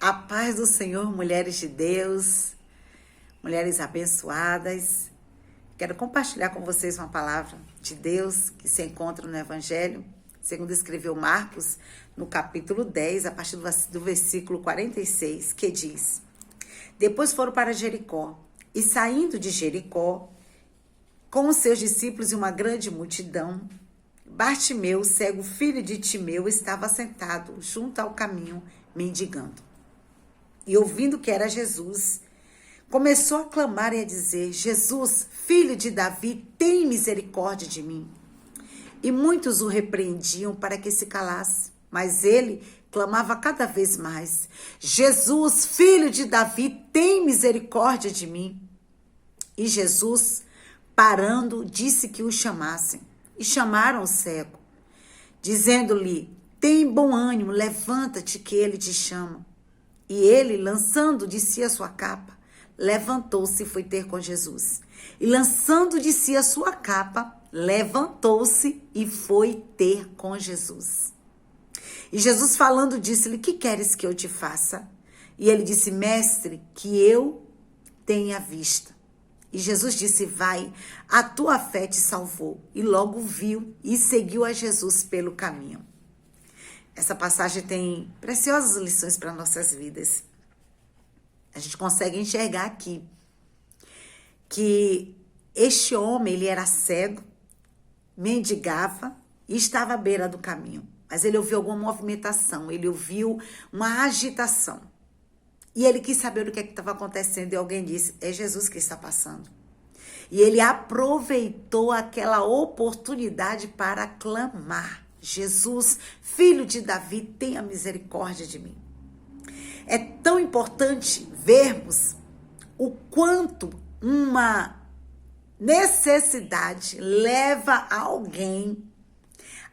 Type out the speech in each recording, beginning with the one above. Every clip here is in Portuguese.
A paz do Senhor, mulheres de Deus, mulheres abençoadas. Quero compartilhar com vocês uma palavra de Deus que se encontra no Evangelho, segundo escreveu Marcos, no capítulo 10, a partir do versículo 46, que diz: Depois foram para Jericó, e saindo de Jericó, com os seus discípulos e uma grande multidão, Bartimeu, cego filho de Timeu, estava sentado junto ao caminho, mendigando. E ouvindo que era Jesus, começou a clamar e a dizer: Jesus, filho de Davi, tem misericórdia de mim. E muitos o repreendiam para que se calasse, mas ele clamava cada vez mais: Jesus, filho de Davi, tem misericórdia de mim. E Jesus, parando, disse que o chamassem. E chamaram o cego, dizendo-lhe: tem bom ânimo, levanta-te que ele te chama. E ele, lançando de si a sua capa, levantou-se e foi ter com Jesus. E lançando de si a sua capa, levantou-se e foi ter com Jesus. E Jesus falando disse-lhe: que queres que eu te faça? E ele disse: mestre, que eu tenha vista. E Jesus disse: vai, a tua fé te salvou. E logo viu e seguiu a Jesus pelo caminho. Essa passagem tem preciosas lições para nossas vidas. A gente consegue enxergar aqui que este homem, ele era cego, mendigava e estava à beira do caminho. Mas ele ouviu alguma movimentação, ele ouviu uma agitação. E ele quis saber o que estava acontecendo e alguém disse: é Jesus que está passando. E ele aproveitou aquela oportunidade para clamar: Jesus, filho de Davi, tenha misericórdia de mim. É tão importante vermos o quanto uma necessidade leva alguém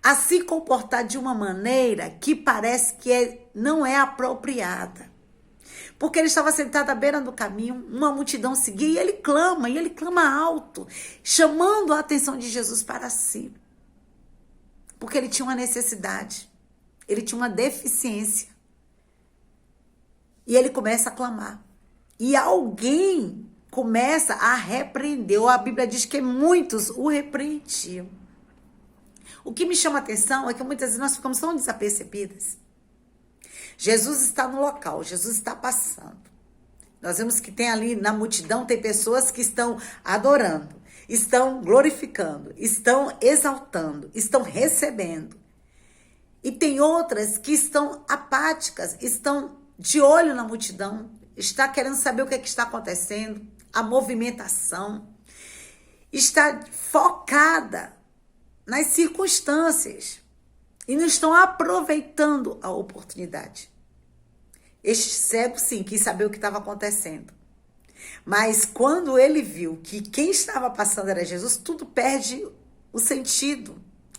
a se comportar de uma maneira que parece que não é apropriada. Porque ele estava sentado à beira do caminho, uma multidão seguia e ele clama alto, chamando a atenção de Jesus para si. Porque ele tinha uma necessidade, ele tinha uma deficiência. E ele começa a clamar. E alguém começa a repreender. A Bíblia diz que muitos o repreendiam. O que me chama a atenção é que muitas vezes nós ficamos tão desapercebidas. Jesus está no local, Jesus está passando. Nós vemos que tem ali na multidão, tem pessoas que estão adorando, estão glorificando, estão exaltando, estão recebendo. E tem outras que estão apáticas, estão de olho na multidão, está querendo saber o que está acontecendo, a movimentação, está focada nas circunstâncias e não estão aproveitando a oportunidade. Este cego, sim, quis saber o que estava acontecendo. Mas quando ele viu que quem estava passando era Jesus, tudo perde o sentido.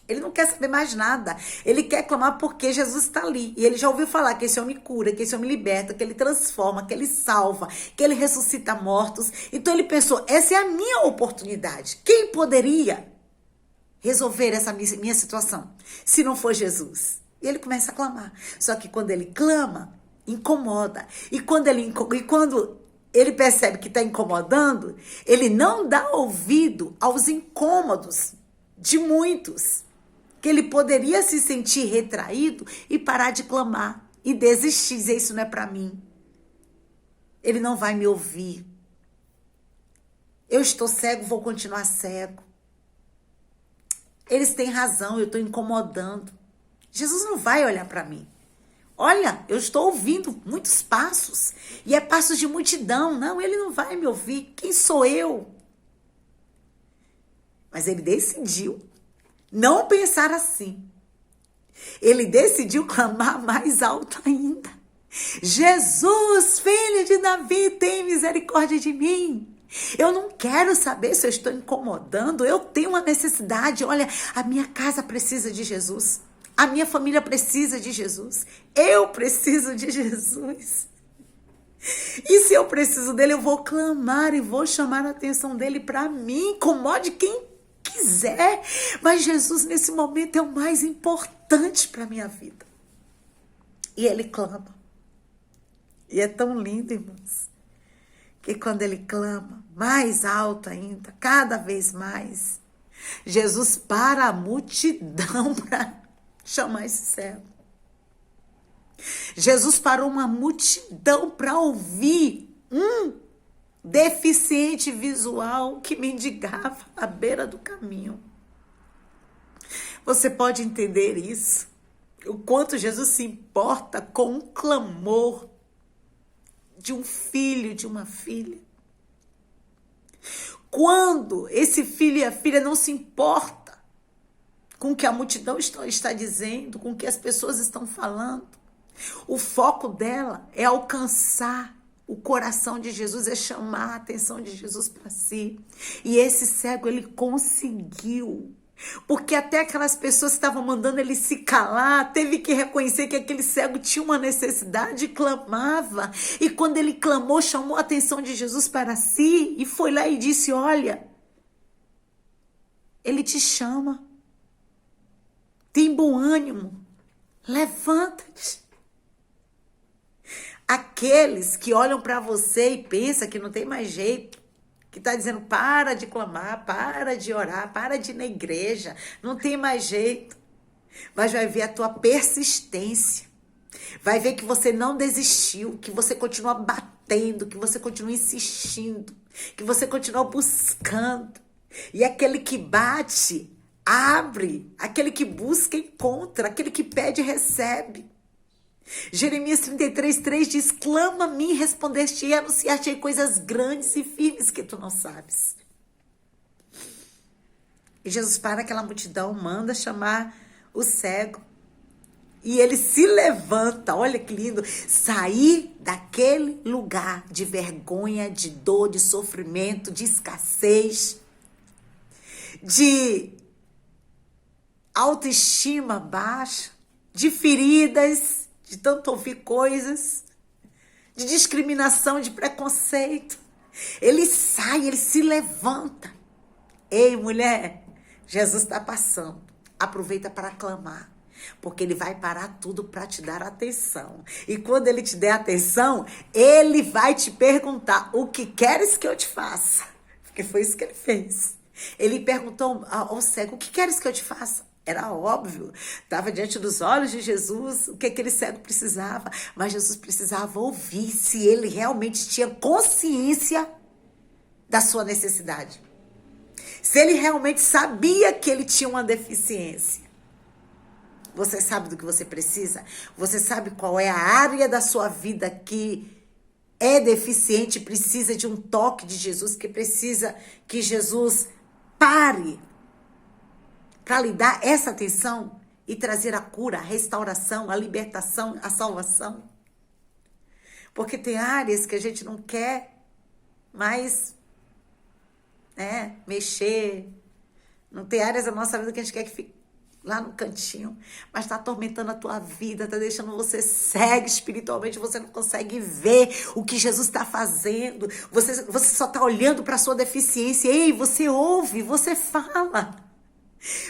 Ele não quer saber mais nada. Ele quer clamar porque Jesus está ali. E ele já ouviu falar que esse homem cura, que esse homem liberta, que ele transforma, que ele salva, que ele ressuscita mortos. Então ele pensou: essa é a minha oportunidade. Quem poderia resolver essa minha situação se não for Jesus? E ele começa a clamar. Só que quando ele clama, incomoda. E quando ele percebe que está incomodando, ele não dá ouvido aos incômodos de muitos, que ele poderia se sentir retraído e parar de clamar e desistir, dizer: isso não é para mim. Ele não vai me ouvir. Eu estou cego, vou continuar cego. Eles têm razão, eu estou incomodando. Jesus não vai olhar para mim. Olha, eu estou ouvindo muitos passos. E é passos de multidão. Não, ele não vai me ouvir. Quem sou eu? Mas ele decidiu não pensar assim. Ele decidiu clamar mais alto ainda: Jesus, filho de Davi, tem misericórdia de mim. Eu não quero saber se eu estou incomodando. Eu tenho uma necessidade. Olha, a minha casa precisa de Jesus. A minha família precisa de Jesus. Eu preciso de Jesus. E se eu preciso dele, eu vou clamar e vou chamar a atenção dele para mim. Incomode quem quiser. Mas Jesus, nesse momento, é o mais importante para a minha vida. E ele clama. E é tão lindo, irmãos, que quando ele clama mais alto ainda, cada vez mais, Jesus para a multidão para chamar esse cego. Jesus parou uma multidão para ouvir um deficiente visual que mendigava à beira do caminho. Você pode entender isso? O quanto Jesus se importa com um clamor de um filho, de uma filha. Quando esse filho e a filha não se importa com o que a multidão está dizendo, com o que as pessoas estão falando, o foco dela é alcançar o coração de Jesus, é chamar a atenção de Jesus para si. E esse cego, ele conseguiu. Porque até aquelas pessoas que estavam mandando ele se calar, teve que reconhecer que aquele cego tinha uma necessidade e clamava. E quando ele clamou, chamou a atenção de Jesus para si e foi lá e disse: olha, ele te chama. Tem bom ânimo. Levanta-te. Aqueles que olham para você e pensam que não tem mais jeito, que está dizendo: para de clamar, para de orar, para de ir na igreja, não tem mais jeito. Mas vai ver a tua persistência. Vai ver que você não desistiu, que você continua batendo, que você continua insistindo, que você continua buscando. E aquele que bate, abre. Aquele que busca, encontra. Aquele que pede, recebe. Jeremias 33:3 diz: clama a mim, respondeste e anunciaste coisas grandes e firmes que tu não sabes. E Jesus para aquela multidão, manda chamar o cego. E ele se levanta, olha que lindo, sair daquele lugar de vergonha, de dor, de sofrimento, de escassez, de autoestima baixa, de feridas, de tanto ouvir coisas, de discriminação, de preconceito. Ele sai, ele se levanta. Ei, mulher, Jesus está passando. Aproveita para clamar, porque ele vai parar tudo para te dar atenção. E quando ele te der atenção, ele vai te perguntar: o que queres que eu te faça? Porque foi isso que ele fez. Ele perguntou ao cego: o que queres que eu te faça? Era óbvio, estava diante dos olhos de Jesus o que aquele cego precisava, mas Jesus precisava ouvir se ele realmente tinha consciência da sua necessidade. Se ele realmente sabia que ele tinha uma deficiência. Você sabe do que você precisa? Você sabe qual é a área da sua vida que é deficiente, precisa de um toque de Jesus, que precisa que Jesus pare para lhe dar essa atenção e trazer a cura, a restauração, a libertação, a salvação. Porque tem áreas que a gente não quer mais mexer. Não tem áreas da nossa vida que a gente quer que fique lá no cantinho, mas está atormentando a tua vida, está deixando você cego espiritualmente, você não consegue ver o que Jesus está fazendo, você só está olhando para a sua deficiência. Ei, você ouve, você fala.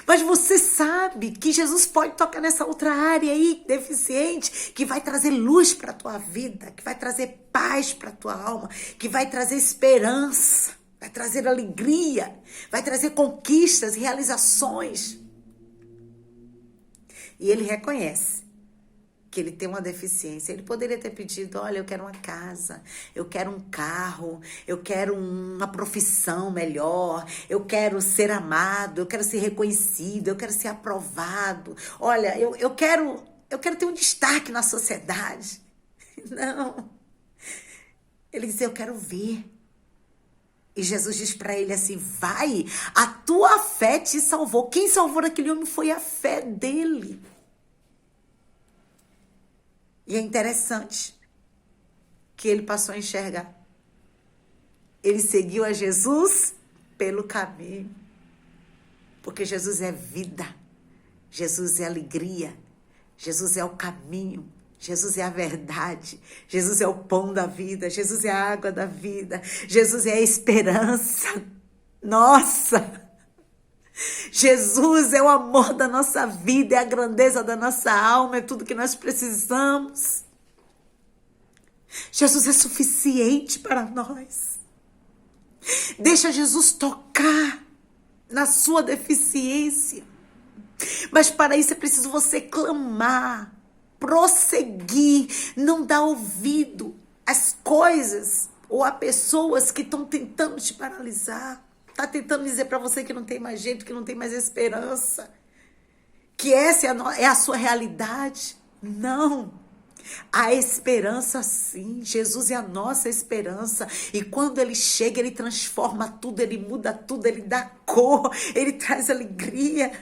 Mas você sabe que Jesus pode tocar nessa outra área aí, deficiente, que vai trazer luz para a tua vida, que vai trazer paz para a tua alma, que vai trazer esperança, vai trazer alegria, vai trazer conquistas, realizações. E ele reconhece que ele tem uma deficiência. Ele poderia ter pedido: olha, eu quero uma casa, eu quero um carro, eu quero uma profissão melhor, eu quero ser amado, eu quero ser reconhecido, eu quero ser aprovado. Olha, eu quero ter um destaque na sociedade. Não. Ele diz: eu quero ver. E Jesus diz para ele assim: vai, a tua fé te salvou. Quem salvou aquele homem foi a fé dele. E é interessante que ele passou a enxergar. Ele seguiu a Jesus pelo caminho. Porque Jesus é vida. Jesus é alegria. Jesus é o caminho. Jesus é a verdade. Jesus é o pão da vida. Jesus é a água da vida. Jesus é a esperança. Nossa! Jesus é o amor da nossa vida, é a grandeza da nossa alma, é tudo que nós precisamos. Jesus é suficiente para nós. Deixa Jesus tocar na sua deficiência. Mas para isso é preciso você clamar, prosseguir, não dar ouvido às coisas ou a pessoas que estão tentando te paralisar. Está tentando dizer para você que não tem mais jeito, que não tem mais esperança, que essa é a sua realidade. Não. A esperança, sim. Jesus é a nossa esperança. E quando ele chega, ele transforma tudo, ele muda tudo, ele dá cor, ele traz alegria,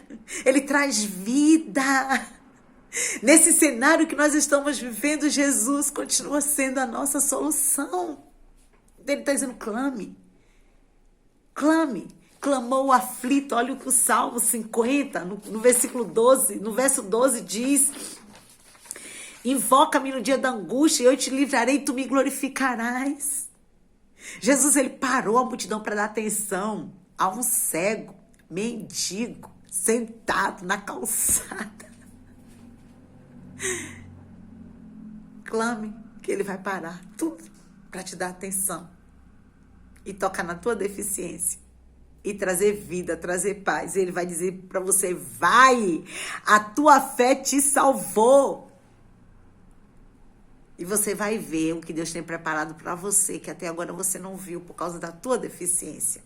ele traz vida. Nesse cenário que nós estamos vivendo, Jesus continua sendo a nossa solução. Ele está dizendo, clame. Clame. Clamou o aflito. Olha o que o Salmo 50, no versículo 12, no verso 12 diz: invoca-me no dia da angústia e eu te livrarei e tu me glorificarás. Jesus, ele parou a multidão para dar atenção a um cego, mendigo, sentado na calçada. Clame que ele vai parar tudo para te dar atenção e tocar na tua deficiência e trazer vida, trazer paz. Ele vai dizer para você, vai, a tua fé te salvou. E você vai ver o que Deus tem preparado para você, que até agora você não viu por causa da tua deficiência.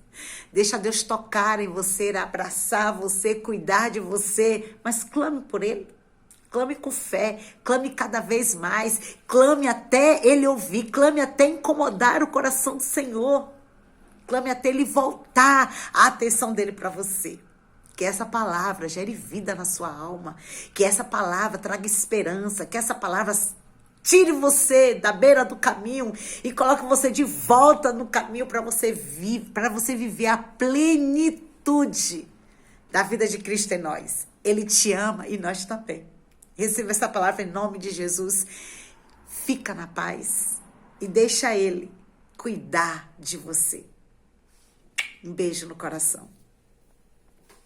Deixa Deus tocar em você, abraçar você, cuidar de você, mas clame por Ele. Clame com fé, clame cada vez mais, clame até Ele ouvir, clame até incomodar o coração do Senhor. Clame até Ele voltar a atenção dEle para você. Que essa palavra gere vida na sua alma, que essa palavra traga esperança, que essa palavra tire você da beira do caminho e coloque você de volta no caminho para você viver a plenitude da vida de Cristo em nós. Ele te ama e nós também. Receba essa palavra em nome de Jesus. Fica na paz e deixa Ele cuidar de você. Um beijo no coração.